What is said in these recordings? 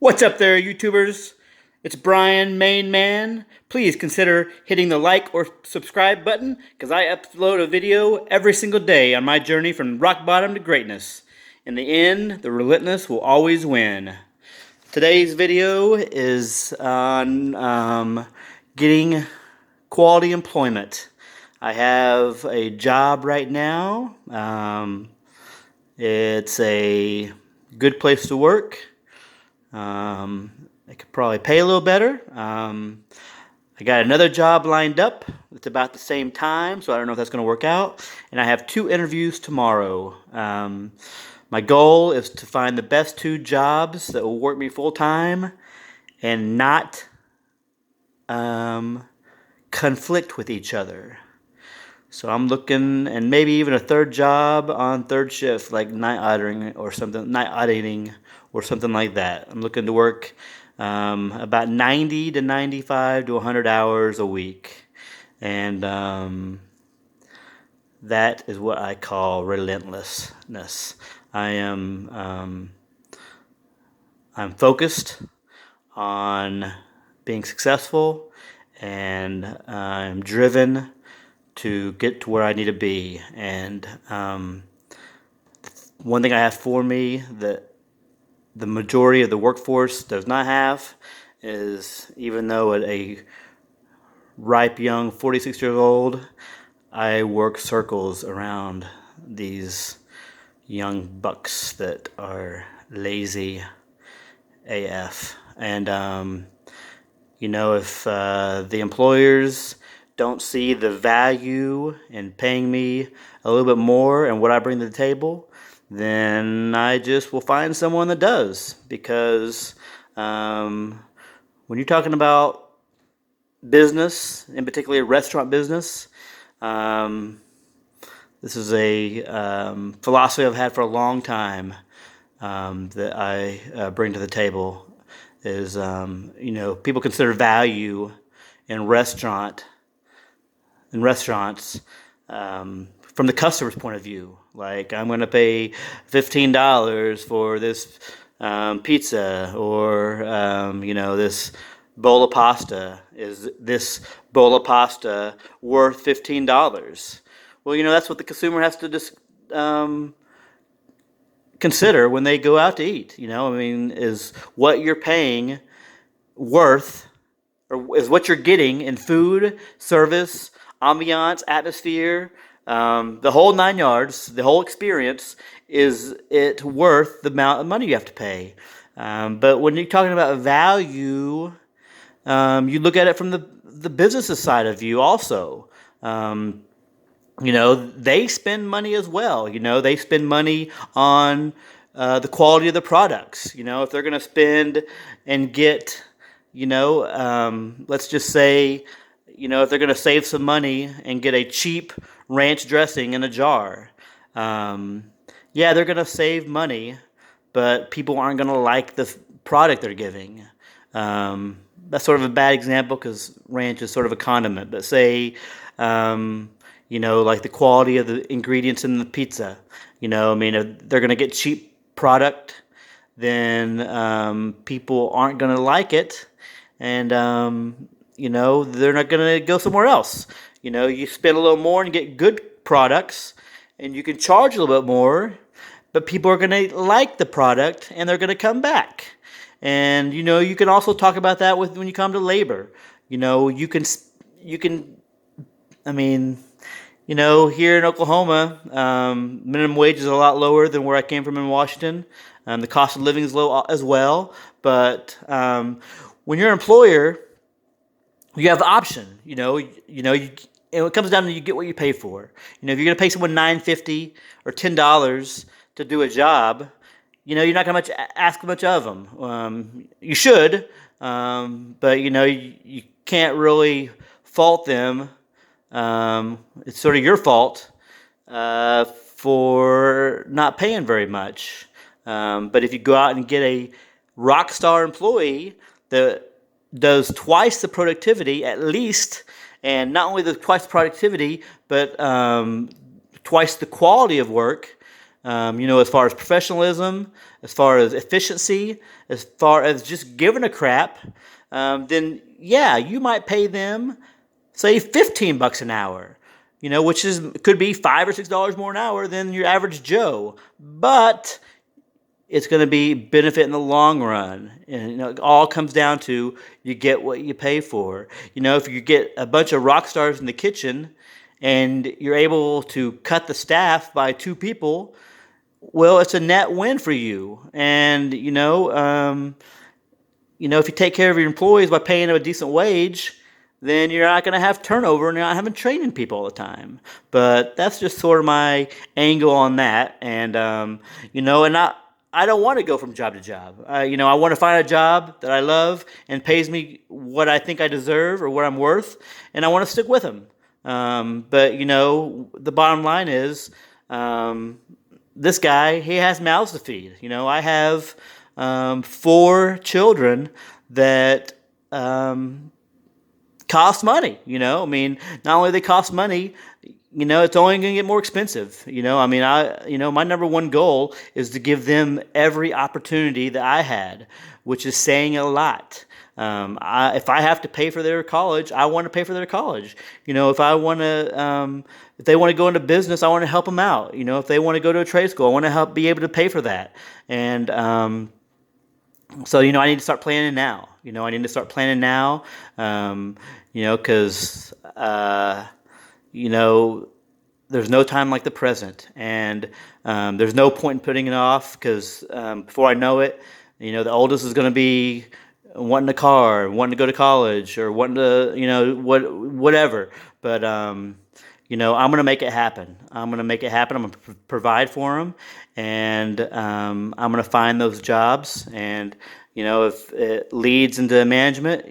What's up there, YouTubers? It's Brian Main Man. Please consider hitting the like or subscribe button because I upload a video every single day on my journey from rock bottom to greatness. In the end, the relentless will always win. Today's video is on getting quality employment. I have a job right now. It's a good place to work. I could probably pay a little better. I got another job lined up. It's about the same time, so I don't know if that's going to work out. And I have 2 interviews tomorrow. My goal is to find the best 2 jobs that will work me full time and not conflict with each other. So I'm looking, and maybe even a 3rd job on 3rd shift, like night auditing or something like that. I'm looking to work about 90 to 95 to 100 hours a week, and that is what I call relentlessness. I'm focused on being successful, and I'm driven to get to where I need to be. And one thing I have for me that the majority of the workforce does not have is, even though at a ripe young 46-year-old, I work circles around these young bucks that are lazy AF. And if the employers don't see the value in paying me a little bit more and what I bring to the table, then I just will find someone that does. Because when you're talking about business, in particular restaurant business, this is a philosophy I've had for a long time, that I bring to the table. Is people consider value in restaurants from the customer's point of view. Like, I'm going to pay $15 for this pizza, or this bowl of pasta. Is this bowl of pasta worth $15? Well, that's what the consumer has to consider when they go out to eat. Is what you're paying worth, or is what you're getting in food, service, ambiance, atmosphere, the whole 9 yards, the whole experience, is it worth the amount of money you have to pay? But when you're talking about value, you look at it from the business side of view also. They spend money as well. They spend money on the quality of the products. If they're going to spend and get, let's just say, if they're going to save some money and get a cheap ranch dressing in a jar, they're going to save money, but people aren't going to like the product they're giving. That's sort of a bad example because ranch is sort of a condiment. But say, like the quality of the ingredients in the pizza. If they're going to get cheap product, then people aren't going to like it, and they're not going to go somewhere else. You spend a little more and get good products, and you can charge a little bit more, but people are going to like the product, and they're going to come back. And you can also talk about that when you come to labor. You can here in Oklahoma, minimum wage is a lot lower than where I came from in Washington. The cost of living is low as well. But when you're an employer, you have the option. And it comes down to you get what you pay for. If you're going to pay someone $9.50 or $10 to do a job, you're not going to ask much of them. You should, but you can't really fault them. It's sort of your fault for not paying very much. But if you go out and get a rock star employee that does twice the productivity at least, and not only the twice the productivity, but twice the quality of work, as far as professionalism, as far as efficiency, as far as just giving a crap, then yeah, you might pay them, say, $15 an hour, which could be $5 or $6 more an hour than your average Joe, but it's going to be benefit in the long run. And it all comes down to you get what you pay for. If you get a bunch of rock stars in the kitchen and you're able to cut the staff by 2 people, well, it's a net win for you. And if you take care of your employees by paying them a decent wage, then you're not going to have turnover and you're not having training people all the time. But that's just sort of my angle on that. And and I don't want to go from job to job. I want to find a job that I love and pays me what I think I deserve or what I'm worth, and I want to stick with them. But the bottom line is, this guy, he has mouths to feed. I have 4 children that cost money. Not only they cost money, it's only going to get more expensive. My number one goal is to give them every opportunity that I had, which is saying a lot. If I have to pay for their college, I want to pay for their college. If they want to go into business, I want to help them out. If they want to go to a trade school, I want to help be able to pay for that. And so I need to start planning now. Because there's no time like the present, and there's no point in putting it off, because before I know it, the oldest is going to be wanting a car, wanting to go to college, or wanting to, whatever. But I'm going to make it happen. I'm going to provide for them, and I'm going to find those jobs. And if it leads into management,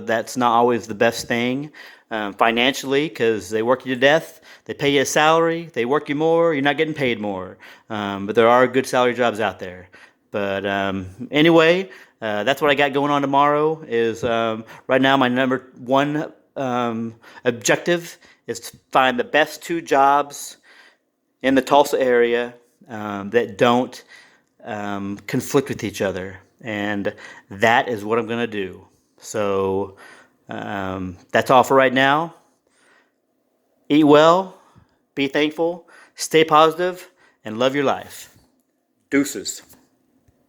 that's not always the best thing. Financially, because they work you to death, they pay you a salary, they work you more, you're not getting paid more. But there are good salary jobs out there. But anyway, that's what I got going on tomorrow. Is right now my number one objective is to find the best 2 jobs in the Tulsa area that don't conflict with each other, and that is what I'm going to do. So that's all for right now. Eat well, be thankful, stay positive, and love your life. Deuces.